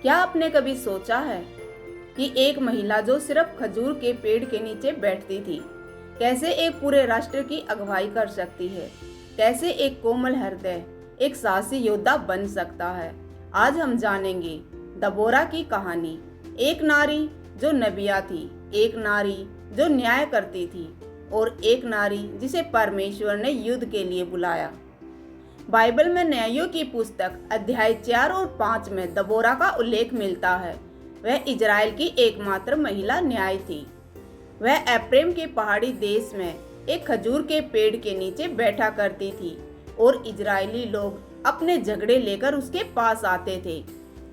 क्या आपने कभी सोचा है कि एक महिला जो सिर्फ खजूर के पेड़ के नीचे बैठती थी, कैसे एक पूरे राष्ट्र की अगुवाई कर सकती है? कैसे एक कोमल हृदय एक साहसी योद्धा बन सकता है? आज हम जानेंगे दबोरा की कहानी। एक नारी जो नबिया थी, एक नारी जो न्याय करती थी और एक नारी जिसे परमेश्वर ने युद्ध के लिए बुलाया। बाइबल में न्यायों की पुस्तक अध्याय 4 और 5 में दबोरा का उल्लेख मिलता है। वह इजराइल की एकमात्र महिला न्याय थी। वह एफ्रेम के पहाड़ी देश में एक खजूर के पेड़ के नीचे बैठा करती थी और इजरायली लोग अपने झगड़े लेकर उसके पास आते थे।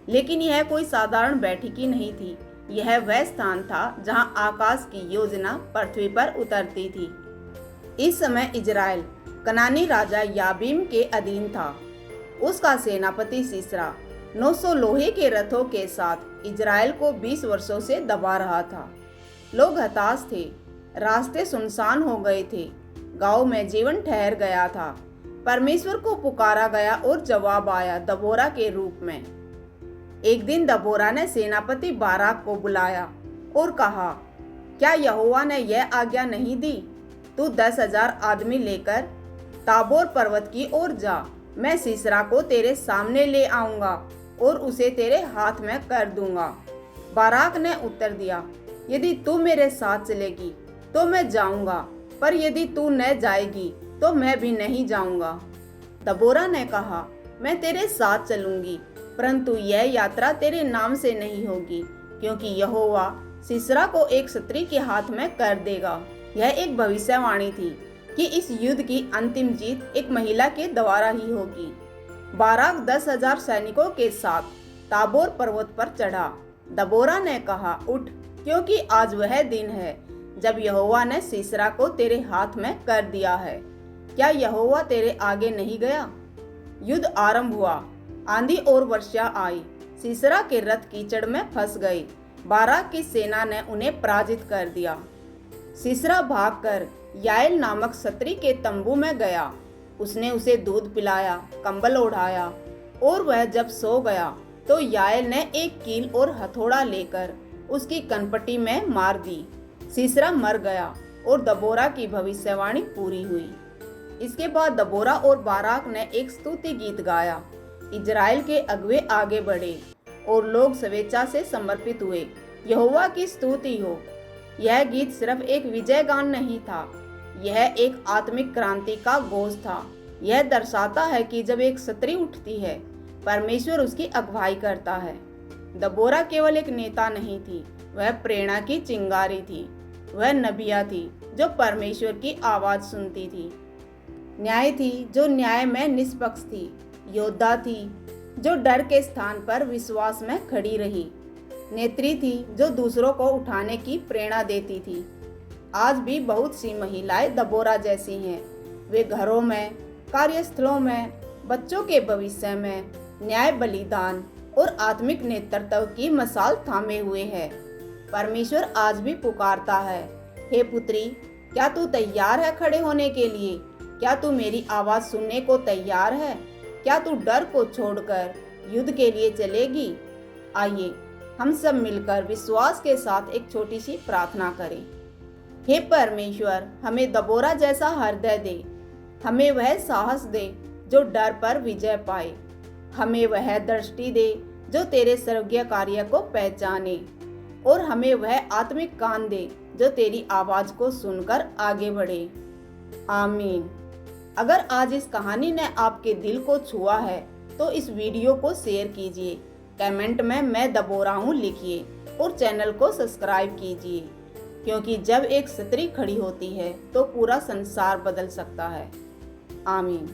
लेकिन यह कोई साधारण बैठकी नहीं थी। यह वह स्थान था जहां आकाश की योजना पृथ्वी पर उतरती थी। इस समय इजराइल कनानी राजा याबीम के अधीन था। उसका सेनापति सीसरा 900 लोहे के रथों के साथ इजराइल को 20 वर्षों से दबा रहा था। लोग हताश थे, रास्ते सुनसान हो गए थे, गांव में जीवन ठहर गया था। परमेश्वर को पुकारा गया और जवाब आया दबोरा के रूप में। एक दिन दबोरा ने सेनापति बाराक को बुलाया और कहा, क्या यहोवा ने यह आज्ञा नहीं दी? तू 10,000 आदमी लेकर ताबोर पर्वत की ओर जा। मैं सीसरा को तेरे सामने ले आऊंगा और उसे तेरे हाथ में कर दूंगा। बाराक ने उत्तर दिया, यदि तू मेरे साथ चलेगी तो मैं जाऊंगा, पर यदि तू न जाएगी तो मैं भी नहीं जाऊंगा। दबोरा ने कहा, मैं तेरे साथ चलूंगी, परंतु यह यात्रा तेरे नाम से नहीं होगी, क्योंकि यहोवा सीसरा को एक स्त्री के हाथ में कर देगा। यह एक भविष्यवाणी थी कि इस युद्ध की अंतिम जीत एक महिला के द्वारा ही होगी। बाराक 10,000 सैनिकों के साथ ताबोर पर्वत पर चढ़ा। दबोरा ने कहा, उठ, क्योंकि आज वह दिन है जब यहोवा ने सीसरा को तेरे हाथ में कर दिया है। क्या यहोवा तेरे आगे नहीं गया? युद्ध आरंभ हुआ। आंधी और वर्षा आई। सीसरा के रथ कीचड़ में फंस गए। बाराक की सेना ने उन्हें पराजित कर दिया। सीसरा भागकर याएल नामक स्त्री के तंबू में गया। उसने उसे दूध पिलाया, कंबल ओढ़ाया और वह जब सो गया तो याएल ने एक कील और हथौड़ा लेकर उसकी कनपटी में मार दी। सीसरा मर गया और दबोरा की भविष्यवाणी पूरी हुई। इसके बाद दबोरा और बाराक ने एक स्तुति गीत गाया। इजराइल के अगुवे आगे बढ़े और लोग स्वेच्छा से समर्पित हुए। यहोवा की स्तुति हो। यह गीत सिर्फ एक विजय गान नहीं था, यह एक आत्मिक क्रांति का घोष था। यह दर्शाता है कि जब एक स्त्री उठती है, परमेश्वर उसकी अगुवाई करता है। दबोरा केवल एक नेता नहीं थी, वह प्रेरणा की चिंगारी थी। वह नबिया थी जो परमेश्वर की आवाज सुनती थी। न्याय थी जो न्याय में निष्पक्ष थी। योद्धा थी जो डर के स्थान पर विश्वास में खड़ी रही। नेत्री थी जो दूसरों को उठाने की प्रेरणा देती थी। आज भी बहुत सी महिलाएं दबोरा जैसी हैं। वे घरों में, कार्यस्थलों में, बच्चों के भविष्य में न्याय, बलिदान और आत्मिक नेतृत्व की मिसाल थामे हुए हैं। परमेश्वर आज भी पुकारता है, हे पुत्री, क्या तू तैयार है खड़े होने के लिए? क्या तू मेरी आवाज सुनने को तैयार है? क्या तू डर को छोड़कर युद्ध के लिए चलेगी? आइए हम सब मिलकर विश्वास के साथ एक छोटी सी प्रार्थना करें। हे परमेश्वर, हमें दबोरा जैसा हृदय दे। हमें वह साहस दे जो डर पर विजय पाए। हमें वह दृष्टि दे जो तेरे स्वर्गीय कार्य को पहचाने, और हमें वह आत्मिक कान दे जो तेरी आवाज को सुनकर आगे बढ़े। आमीन। अगर आज इस कहानी ने आपके दिल को छुआ है तो इस वीडियो को शेयर कीजिए, कमेंट में मैं दबोरा हूँ लिखिए और चैनल को सब्सक्राइब कीजिए, क्योंकि जब एक स्त्री खड़ी होती है तो पूरा संसार बदल सकता है। आमीन।